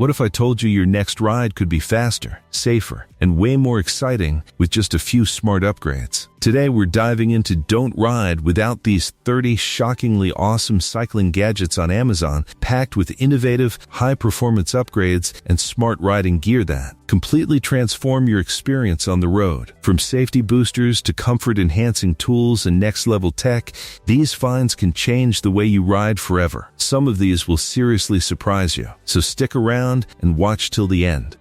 What if I told you your next ride could be faster, safer, and way more exciting with just a few smart upgrades? Today we're diving into Don't Ride Without these 30 shockingly awesome cycling gadgets on Amazon, packed with innovative, high-performance upgrades and smart riding gear that completely transform your experience on the road. From safety boosters to comfort-enhancing tools and next-level tech, these finds can change the way you ride forever. Some of these will seriously surprise you, so stick around and watch till the end.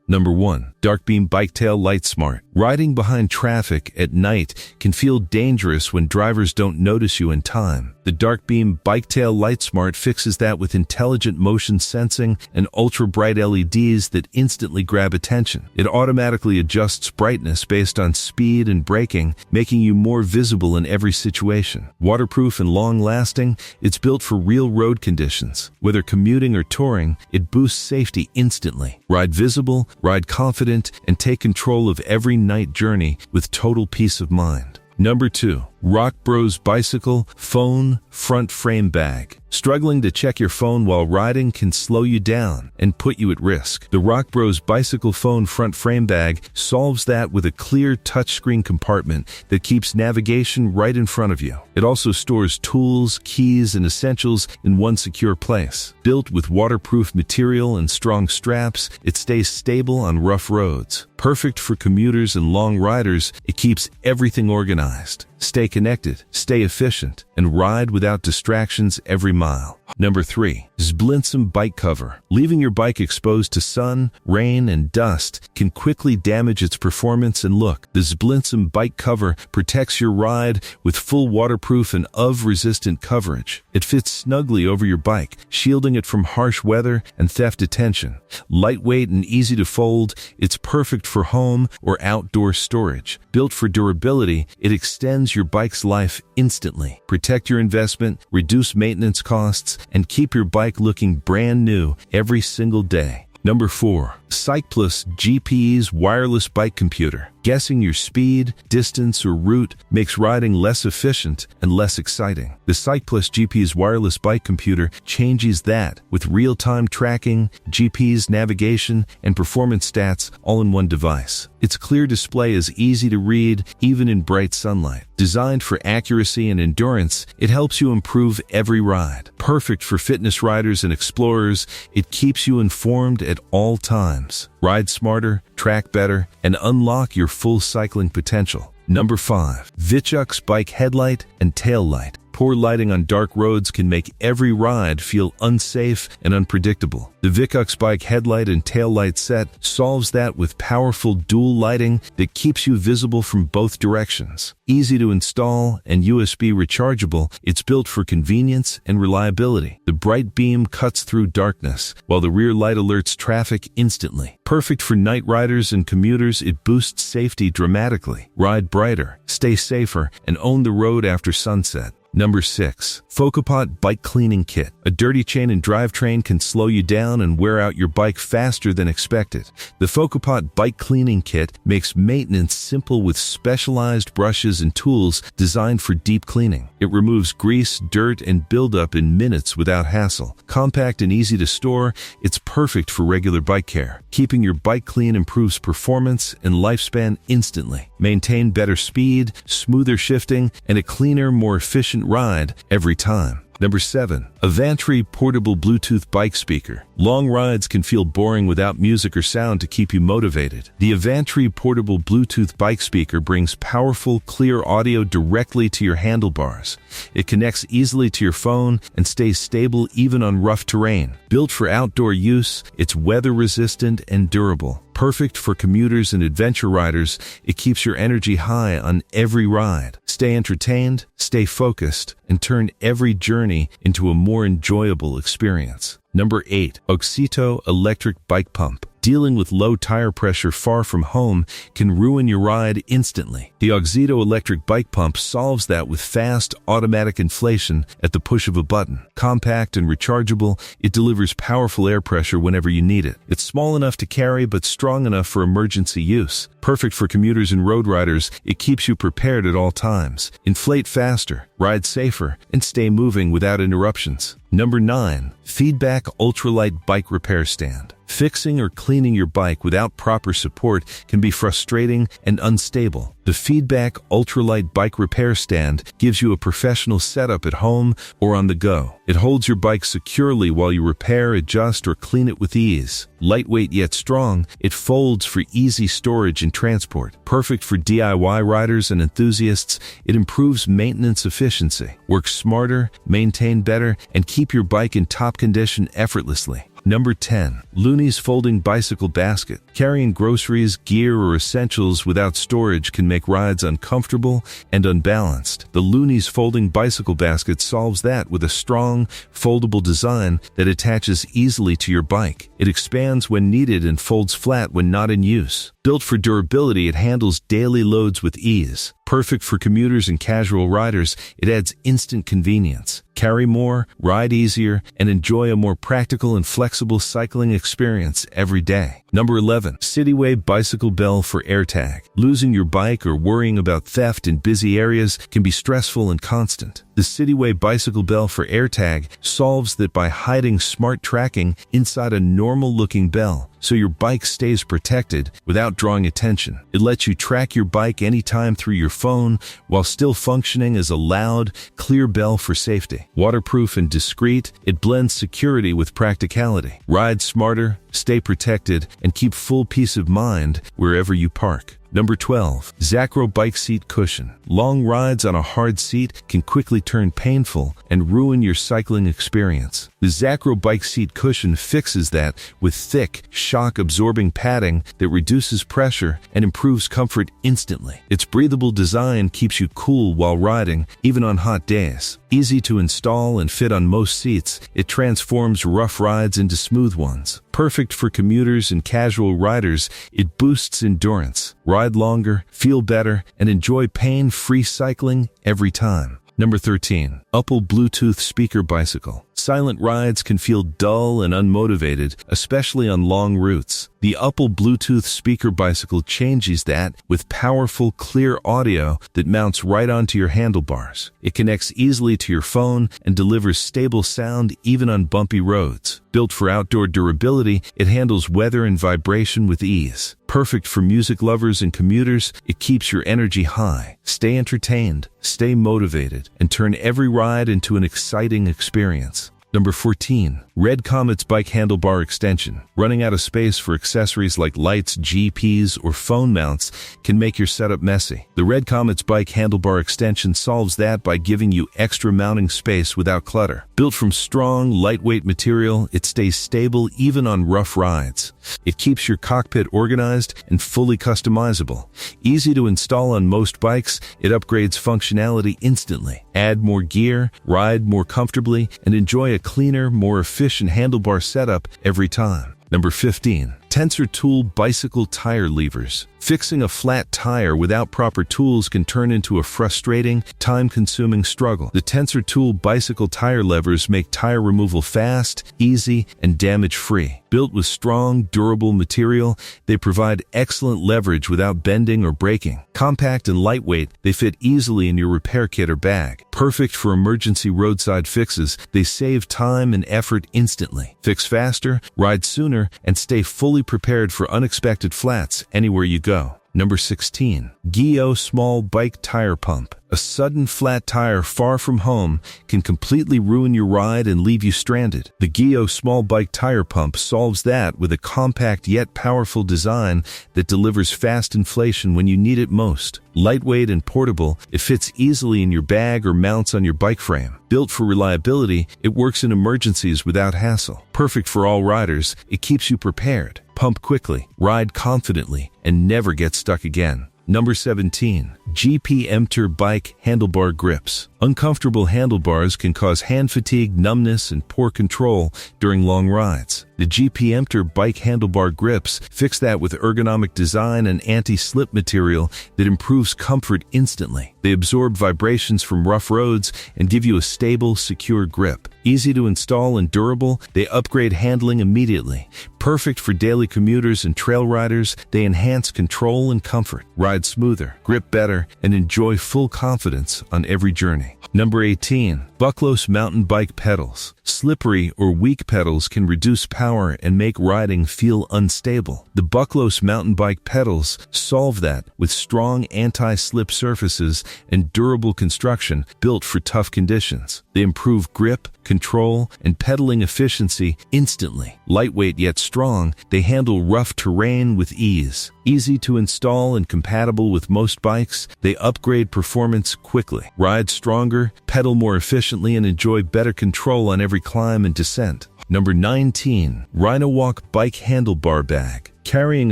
Number 1. Darkbeam Biketail Light Smart. Riding behind traffic at night can feel dangerous when drivers don't notice you in time. The Darkbeam Biketail Light Smart fixes that with intelligent motion sensing and ultra-bright LEDs that instantly grab attention. It automatically adjusts brightness based on speed and braking, making you more visible in every situation. Waterproof and long-lasting, it's built for real road conditions. Whether commuting or touring, it boosts safety instantly. Ride visible, ride confident, and take control of every night journey with total peace of mind. Number 2. Rock Bros Bicycle Phone Front Frame Bag. Struggling to check your phone while riding can slow you down and put you at risk. The Rock Bros Bicycle Phone Front Frame Bag solves that with a clear touchscreen compartment that keeps navigation right in front of you. It also stores tools, keys, and essentials in one secure place. Built with waterproof material and strong straps, it stays stable on rough roads. Perfect for commuters and long riders, it keeps everything organized. Stay connected, stay efficient, and ride without distractions every mile. Number 3. Zblinsum Bike Cover. Leaving your bike exposed to sun, rain, and dust can quickly damage its performance and look. The Zblinsum Bike Cover protects your ride with full waterproof and UV-resistant coverage. It fits snugly over your bike, shielding it from harsh weather and theft detection. Lightweight and easy to fold, it's perfect for home or outdoor storage. Built for durability, it extends your bike's life instantly. Protect your investment, reduce maintenance costs, and keep your bike looking brand new every single day. Number 4. CycPlus GPE's wireless bike computer. Guessing your speed, distance, or route makes riding less efficient and less exciting. The CycPlus GPE's wireless bike computer changes that with real-time tracking, GPS navigation, and performance stats all in one device. Its clear display is easy to read even in bright sunlight. Designed for accuracy and endurance, it helps you improve every ride. Perfect for fitness riders and explorers, it keeps you informed at all times. Ride smarter, track better, and unlock your full cycling potential. Number 5. Vichux Bike Headlight and Tail Light. Poor lighting on dark roads can make every ride feel unsafe and unpredictable. The Vichux Bike Headlight and Tail Light set solves that with powerful dual lighting that keeps you visible from both directions. Easy to install and USB rechargeable, it's built for convenience and reliability. The bright beam cuts through darkness, while the rear light alerts traffic instantly. Perfect for night riders and commuters, it boosts safety dramatically. Ride brighter, stay safer, and own the road after sunset. Number 6. Focopot Bike Cleaning Kit. A dirty chain and drivetrain can slow you down and wear out your bike faster than expected. The Focopot Bike Cleaning Kit makes maintenance simple with specialized brushes and tools designed for deep cleaning. It removes grease, dirt, and buildup in minutes without hassle. Compact and easy to store, it's perfect for regular bike care. Keeping your bike clean improves performance and lifespan instantly. Maintain better speed, smoother shifting, and a cleaner, more efficient ride every time. Number 7. Avantry Portable Bluetooth Bike Speaker. Long rides can feel boring without music or sound to keep you motivated. The Avantry Portable Bluetooth Bike Speaker brings powerful, clear audio directly to your handlebars. It connects easily to your phone and stays stable even on rough terrain. Built for outdoor use, it's weather-resistant and durable. Perfect for commuters and adventure riders, it keeps your energy high on every ride. Stay entertained, stay focused, and turn every journey into a more enjoyable experience. Number 8. Oxito Electric Bike Pump. dealing with low tire pressure far from home can ruin your ride instantly. The Auxito electric bike pump solves that with fast, automatic inflation at the push of a button. Compact and rechargeable, it delivers powerful air pressure whenever you need it. It's small enough to carry but strong enough for emergency use. Perfect for commuters and road riders, it keeps you prepared at all times. Inflate faster, ride safer, and stay moving without interruptions. Number 9. Feedback Ultralight Bike Repair Stand. Fixing or cleaning your bike without proper support can be frustrating and unstable. The Feedback Ultralight Bike Repair Stand gives you a professional setup at home or on the go. It holds your bike securely while you repair, adjust, or clean it with ease. Lightweight yet strong, it folds for easy storage and transport. Perfect for DIY riders and enthusiasts, it improves maintenance efficiency. Work smarter, maintain better, and keep your bike in top condition effortlessly. Number 10. Looney's Folding Bicycle Basket. Carrying groceries, gear, or essentials without storage can make rides uncomfortable and unbalanced. The Looney's Folding Bicycle Basket solves that with a strong, foldable design that attaches easily to your bike. It expands when needed and folds flat when not in use. Built for durability, it handles daily loads with ease. Perfect for commuters and casual riders, it adds instant convenience. Carry more, ride easier, and enjoy a more practical and flexible cycling experience every day. Number 11. Cityway Bicycle Bell for AirTag. Losing your bike or worrying about theft in busy areas can be stressful and constant. The Cityway Bicycle Bell for AirTag solves that by hiding smart tracking inside a normal-looking bell, so your bike stays protected without drawing attention. It lets you track your bike anytime through your phone while still functioning as a loud, clear bell for safety. Waterproof and discreet, it blends security with practicality. Ride smarter, stay protected, and keep full peace of mind wherever you park. Number 12. Zacro Bike Seat Cushion. Long rides on a hard seat can quickly turn painful and ruin your cycling experience. The Zacro Bike Seat Cushion fixes that with thick, shock-absorbing padding that reduces pressure and improves comfort instantly. Its breathable design keeps you cool while riding, even on hot days. Easy to install and fit on most seats, it transforms rough rides into smooth ones. Perfect for commuters and casual riders, it boosts endurance. Ride longer, feel better, and enjoy pain-free cycling every time. Number 13. Upple Bluetooth Speaker Bicycle. Silent rides can feel dull and unmotivated, especially on long routes. The Upple Bluetooth Speaker Bicycle changes that with powerful, clear audio that mounts right onto your handlebars. It connects easily to your phone and delivers stable sound even on bumpy roads. Built for outdoor durability, it handles weather and vibration with ease. Perfect for music lovers and commuters, it keeps your energy high. Stay entertained, stay motivated, and turn every ride into an exciting experience. Number 14. Red Comet's Bike Handlebar Extension. Running out of space for accessories like lights, GPS, or phone mounts can make your setup messy. The Red Comet's Bike Handlebar Extension solves that by giving you extra mounting space without clutter. Built from strong, lightweight material, it stays stable even on rough rides. It keeps your cockpit organized and fully customizable. Easy to install on most bikes, it upgrades functionality instantly. Add more gear, ride more comfortably, and enjoy a cleaner, more efficient handlebar setup every time. Number 15. Tensor Tool Bicycle Tire Levers. Fixing a flat tire without proper tools can turn into a frustrating, time-consuming struggle. The Tensor Tool bicycle tire levers make tire removal fast, easy, and damage-free. Built with strong, durable material, they provide excellent leverage without bending or breaking. Compact and lightweight, they fit easily in your repair kit or bag. Perfect for emergency roadside fixes, they save time and effort instantly. Fix faster, ride sooner, and stay fully prepared for unexpected flats anywhere you go. Number 16. Gio Small Bike Tire Pump. A sudden flat tire far from home can completely ruin your ride and leave you stranded. The Gio Small Bike Tire Pump solves that with a compact yet powerful design that delivers fast inflation when you need it most. Lightweight and portable, it fits easily in your bag or mounts on your bike frame. Built for reliability, it works in emergencies without hassle. Perfect for all riders, it keeps you prepared. Pump quickly, ride confidently, and never get stuck again. Number 17. GP Emter Bike Handlebar Grips. Uncomfortable handlebars can cause hand fatigue, numbness, and poor control during long rides. The GPMter bike handlebar grips fix that with ergonomic design and anti-slip material that improves comfort instantly. They absorb vibrations from rough roads and give you a stable, secure grip. Easy to install and durable, they upgrade handling immediately. Perfect for daily commuters and trail riders, they enhance control and comfort. Ride smoother, grip better, and enjoy full confidence on every journey. Number 18. Bucklos mountain bike pedals. Slippery or weak pedals can reduce power and make riding feel unstable. The Bucklos mountain bike pedals solve that with strong anti-slip surfaces and durable construction built for tough conditions. They improve grip, control, and pedaling efficiency instantly. Lightweight yet strong, they handle rough terrain with ease. Easy to install and compatible with most bikes, they upgrade performance quickly. Ride stronger, pedal more efficiently, and enjoy better control on every climb and descent. Number 19. RhinoWalk Bike Handlebar Bag. Carrying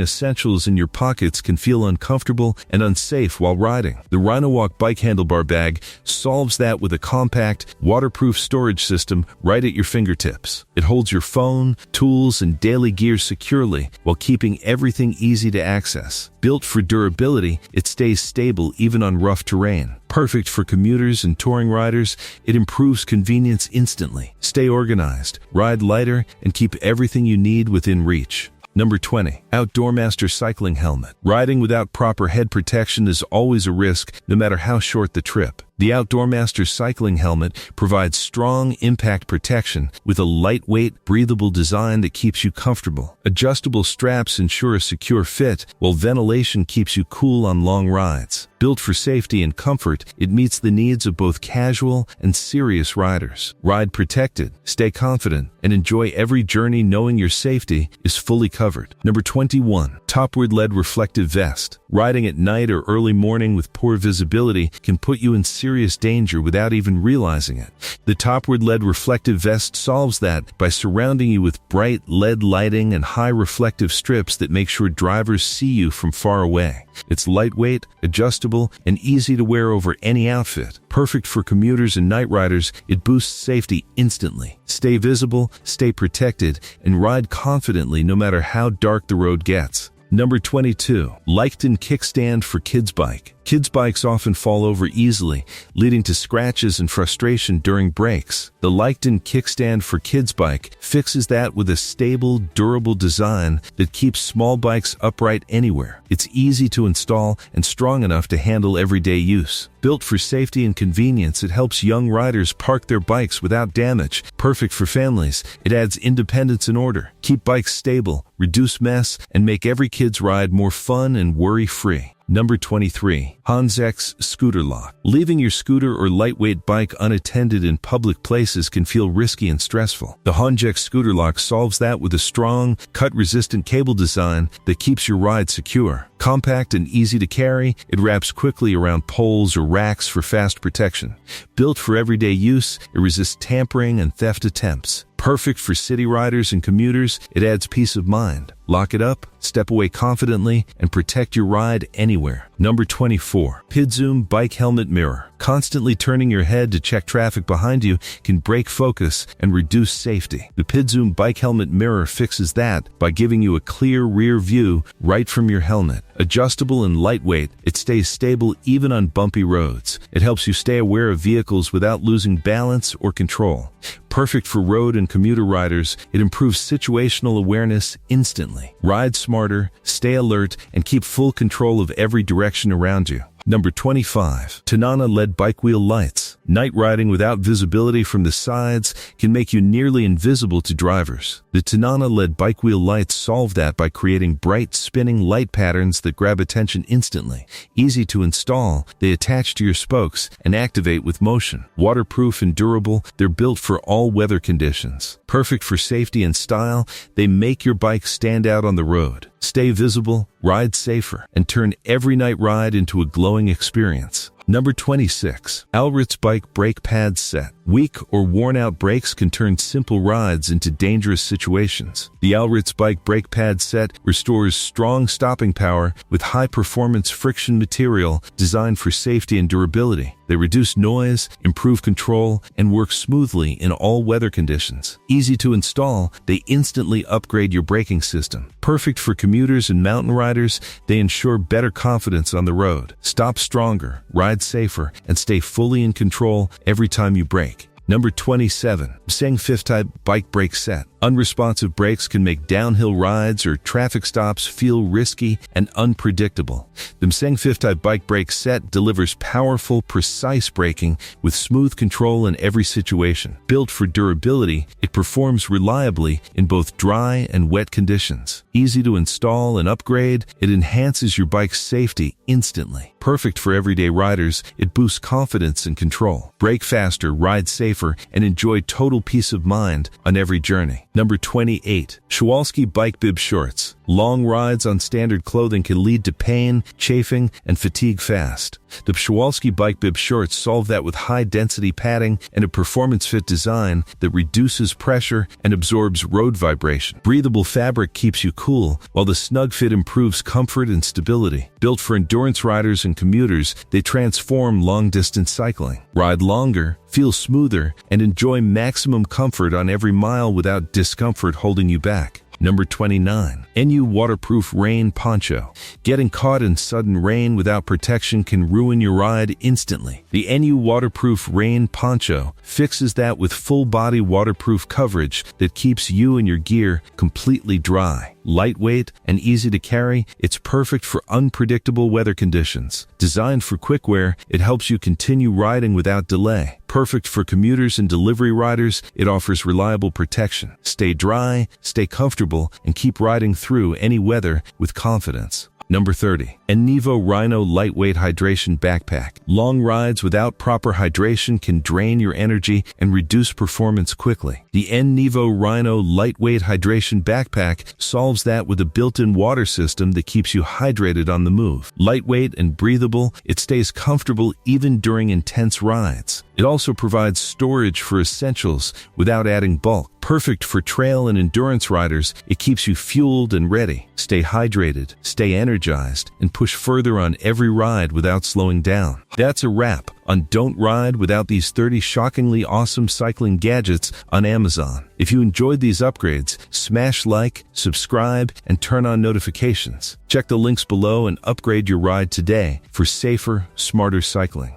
essentials in your pockets can feel uncomfortable and unsafe while riding. The RhinoWalk Bike Handlebar Bag solves that with a compact, waterproof storage system right at your fingertips. It holds your phone, tools, and daily gear securely while keeping everything easy to access. Built for durability, it stays stable even on rough terrain. Perfect for commuters and touring riders, it improves convenience instantly. Stay organized, ride lighter, and keep everything you need within reach. Number 20. Outdoormaster Cycling Helmet. Riding without proper head protection is always a risk, no matter how short the trip. The Outdoormaster Cycling Helmet provides strong impact protection with a lightweight, breathable design that keeps you comfortable. Adjustable straps ensure a secure fit, while ventilation keeps you cool on long rides. Built for safety and comfort, it meets the needs of both casual and serious riders. Ride protected, stay confident, and enjoy every journey knowing your safety is fully covered. Number 21. Topward LED Reflective Vest. Riding at night or early morning with poor visibility can put you in serious danger without even realizing it. The Topward LED Reflective Vest solves that by surrounding you with bright LED lighting and high reflective strips that make sure drivers see you from far away. It's lightweight, adjustable, and easy to wear over any outfit. Perfect for commuters and night riders, it boosts safety instantly. Stay visible, stay protected, and ride confidently no matter how dark the road gets. Number 22. Leichten Kickstand for Kids Bike. Kids' bikes often fall over easily, leading to scratches and frustration during breaks. The Leichten Kickstand for Kids Bike fixes that with a stable, durable design that keeps small bikes upright anywhere. It's easy to install and strong enough to handle everyday use. Built for safety and convenience, it helps young riders park their bikes without damage. Perfect for families, it adds independence and order. Keep bikes stable, reduce mess, and make every kid's ride more fun and worry-free. Number 23. Hanzex Scooter Lock. Leaving your scooter or lightweight bike unattended in public places can feel risky and stressful. The Hanzex Scooter Lock solves that with a strong, cut-resistant cable design that keeps your ride secure. Compact and easy to carry, it wraps quickly around poles or racks for fast protection. Built for everyday use, it resists tampering and theft attempts. Perfect for city riders and commuters, it adds peace of mind. Lock it up, step away confidently, and protect your ride anywhere. Number 24. PidZoom Bike Helmet Mirror. Constantly turning your head to check traffic behind you can break focus and reduce safety. The PidZoom Bike Helmet Mirror fixes that by giving you a clear rear view right from your helmet. Adjustable and lightweight, it stays stable even on bumpy roads. It helps you stay aware of vehicles without losing balance or control. Perfect for road and commuter riders, it improves situational awareness instantly. Ride smarter, stay alert, and keep full control of every direction around you. Number 25. Tanana LED Bike Wheel Lights. Night riding without visibility from the sides can make you nearly invisible to drivers. The Tanana LED Bike Wheel Lights solve that by creating bright, spinning light patterns that grab attention instantly. Easy to install, they attach to your spokes and activate with motion. Waterproof and durable, they're built for all weather conditions. Perfect for safety and style, they make your bike stand out on the road. Stay visible, ride safer, and turn every night ride into a glowing experience. Number 26. Alritz Bike Brake Pads Set. Weak or worn-out brakes can turn simple rides into dangerous situations. The Alritz Bike Brake Pad Set restores strong stopping power with high-performance friction material designed for safety and durability. They reduce noise, improve control, and work smoothly in all weather conditions. Easy to install, they instantly upgrade your braking system. Perfect for commuters and mountain riders, they ensure better confidence on the road. Stop stronger, ride safer, and stay fully in control every time you brake. Number 27. Mseng 5th Type Bike Brake Set. Unresponsive brakes can make downhill rides or traffic stops feel risky and unpredictable. The Mseng 5th Type Bike Brake Set delivers powerful, precise braking with smooth control in every situation. Built for durability, it performs reliably in both dry and wet conditions. Easy to install and upgrade, it enhances your bike's safety instantly. Perfect for everyday riders, it boosts confidence and control. Brake faster, ride safer, and enjoy total peace of mind on every journey. Number 28. Schwalski Bike Bib Shorts. Long rides on standard clothing can lead to pain, chafing, and fatigue fast. The Schwalski Bike Bib Shorts solve that with high-density padding and a performance-fit design that reduces pressure and absorbs road vibration. Breathable fabric keeps you cool, while the snug fit improves comfort and stability. Built for endurance riders and commuters, they transform long-distance cycling. Ride longer, feel smoother, and enjoy maximum comfort on every mile without discomfort holding you back. Number 29. NU Waterproof Rain Poncho. Getting caught in sudden rain without protection can ruin your ride instantly. The NU Waterproof Rain Poncho fixes that with full-body waterproof coverage that keeps you and your gear completely dry. Lightweight and easy to carry, it's perfect for unpredictable weather conditions. Designed for quick wear, it helps you continue riding without delay. Perfect for commuters and delivery riders, it offers reliable protection. Stay dry, stay comfortable, and keep riding through any weather with confidence. Number 30. Ennivo Rhino Lightweight Hydration Backpack. Long rides without proper hydration can drain your energy and reduce performance quickly. The Ennivo Rhino Lightweight Hydration Backpack solves that with a built-in water system that keeps you hydrated on the move. Lightweight and breathable, it stays comfortable even during intense rides. It also provides storage for essentials without adding bulk. Perfect for trail and endurance riders, it keeps you fueled and ready. Stay hydrated, stay energized, and push further on every ride without slowing down. That's a wrap on Don't Ride Without These 30 Shockingly Awesome Cycling Gadgets on Amazon. If you enjoyed these upgrades, smash like, subscribe, and turn on notifications. Check the links below and upgrade your ride today for safer, smarter cycling.